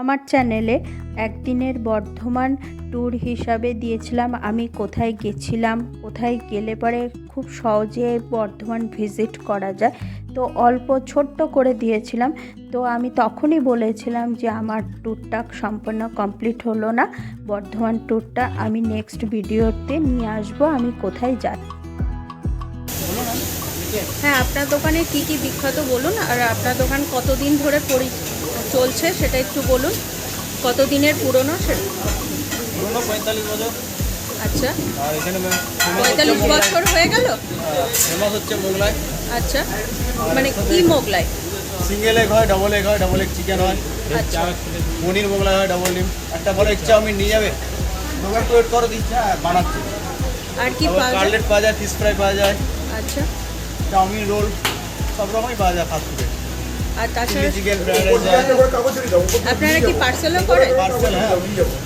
আমার চ্যানেলে একদিনের বর্ধমান ট্যুর হিসাবে দিয়েছিলাম আমি কোথায় গেছিলাম, কোথায় গেলে পরে খুব সহজে বর্ধমান ভিজিট করা যায়। তো অল্প ছোট্ট করে দিয়েছিলাম। তো আমি তখনই বলেছিলাম যে আমার ট্যুরটা সম্পূর্ণ কমপ্লিট হলো না, বর্ধমান ট্যুরটা আমি নেক্সট ভিডিওতে নিয়ে আসবো আমি কোথায় যাই। হ্যাঁ, আপনার দোকানে কি কি বিখ্যাত বলুন, আর আপনার দোকান কতদিন ধরে চলছে সেটা একটু বলুন। কত দিনের পুরনো সেটা? পুরনো 45 বছর। আচ্ছা, আর এখানে 45 বছর হয়ে গেল। ফেমাস হচ্ছে মোগলাই। আচ্ছা, মানে কি মোগলাই? সিঙ্গেল এগ হয়, ডবল এগ হয়, ডবল এগ চিকেন হয়, আচ্ছা, পনির মোগলাই হয়, ডবল ডিম। একটা বড় এগ চাউমিন নিয়ে যাবে, দোকান ওয়েট করো, দিচ্ছে বানাচ্ছে। আর কি পাওয়া যায়? কাটলেট পাওয়া যায়, ফিশ ফ্রাই পাওয়া যায়, আচ্ছা, চাউমিন রোল সব রকমই পাওয়া যায় ফাস্ট ফুডে। আর তাছাড়া চিকেন ফ্রাইড রাইস যায়। আপনারা কি পার্সেলও করেন? পার্সেল, হ্যাঁ।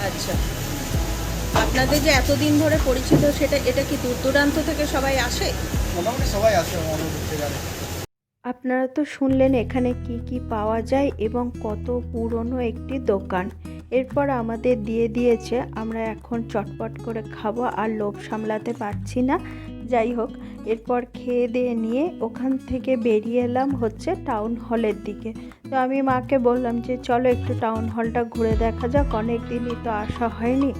আচ্ছা, আপনাদের যে এতদিন ধরে পরিচিত সেটা এটা কি দূর দূরান্ত থেকে সবাই আসে? মোটামুটি সবাই আসে অনেক দূর থেকে আসে। আপনারা তো শুনলেন এখানে কি কি পাওয়া যায় এবং কত পুরনো একটি দোকান। এরপর আমাদের দিয়ে দিয়েছে, আমরা এখন চটপট করে খাবো, আর লোভ সামলাতে পারছি না। যাই হোক, এরপর খেয়ে দিয়ে নিয়ে ওখান থেকে বেরিয়ে এলাম হচ্ছে টাউন হলের দিকে। তো আমি মাকে বললাম যে চলো একটু টাউন হলটা ঘুরে দেখা যাক, অনেক দিনই তো আসা হয়নি।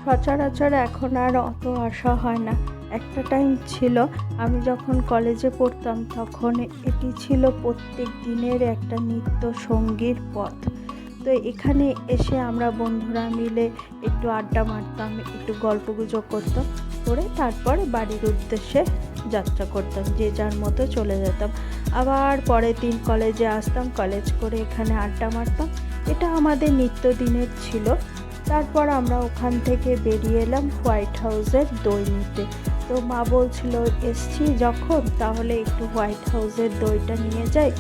সচরাচর এখন আর অত আসা হয় না। একটা টাইম ছিল আমি যখন কলেজে পড়তাম তখন এটি ছিল প্রত্যেক দিনের একটা নিত্য সঙ্গীর পথ। তো এখানে এসে আমরা বন্ধুরা মিলে একটু আড্ডা মারতাম, একটু গল্পগুজব করতাম, করে তারপর বাড়ির উদ্দেশ্যে যাত্রা করতাম, যে যার মতো চলে যেতাম। আবার পরের দিন কলেজে আসতাম, কলেজ করে এখানে আড্ডা মারতাম। এটা আমাদের নিত্যদিনের ছিল। তারপর আমরা ওখান থেকে বেরিয়ে এলাম হোয়াইট হাউসের দই নিতে। তো মা বলছিল এসছি যখন তাহলে একটু হোয়াইট হাউসের দইটা নিয়ে যাই।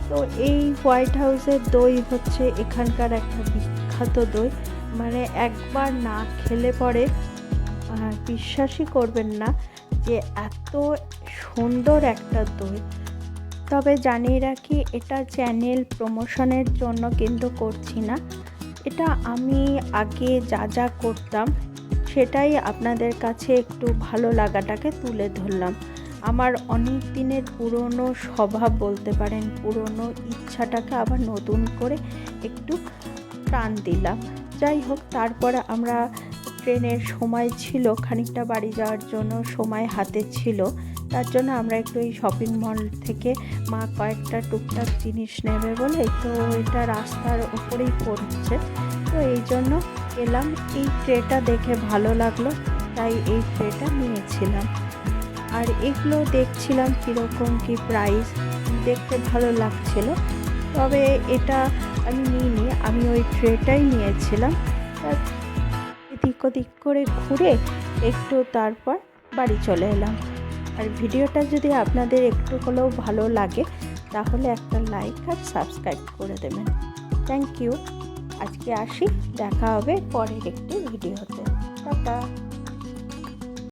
তো এই হোয়াইট হাউসের দই হচ্ছে এখানকার একটা বিখ্যাত দই, মানে একবার না খেলে পরে বিশ্বাসই করবেন না যে এত সুন্দর একটা দই। তবে জানিয়ে রাখি, এটা চ্যানেল প্রমোশনের জন্য কিন্তু করছি না, এটা আমি আগে যা যা করতাম সেটাই আপনাদের কাছে একটু ভালো লাগাটাকে তুলে ধরলাম। আমার অনেক দিনের পুরনো স্বভাব বলতে পারেন, পুরনো ইচ্ছাটাকে আবার নতুন করে একটু প্রাণ দিলাম। যাই হোক, তারপরে আমরা ট্রেনের সময় ছিল, খানিকটা বাড়ি যাওয়ার জন্য সময় হাতে ছিল। তার জন্য আমরা একটু এই শপিং মল থেকে মা কয়েকটা টুকটাক জিনিস নেবে বলে, তো এটা রাস্তার উপরেই পড়ছে, তো এই জন্য এলাম। এই ট্রেটা দেখে ভালো লাগলো তাই এই ট্রেটা নিয়েছিলাম। আর এগুলো দেখছিলাম কীরকম কি প্রাইস, দেখতে ভালো লাগছিল। তবে এটা আমি নিইনি, আমি ওই ট্রেটাই নিয়েছিলাম। এদিক ওদিক করে ঘুরে একটু তারপর বাড়ি চলে এলাম। আর ভিডিওটা যদি আপনাদের একটু হলেও ভালো লাগে তাহলে একটা লাইক আর সাবস্ক্রাইব করে দেবেন। Thank you. আজকে আসি, দেখা হবে পরের একটি ভিডিওতে। টাটা।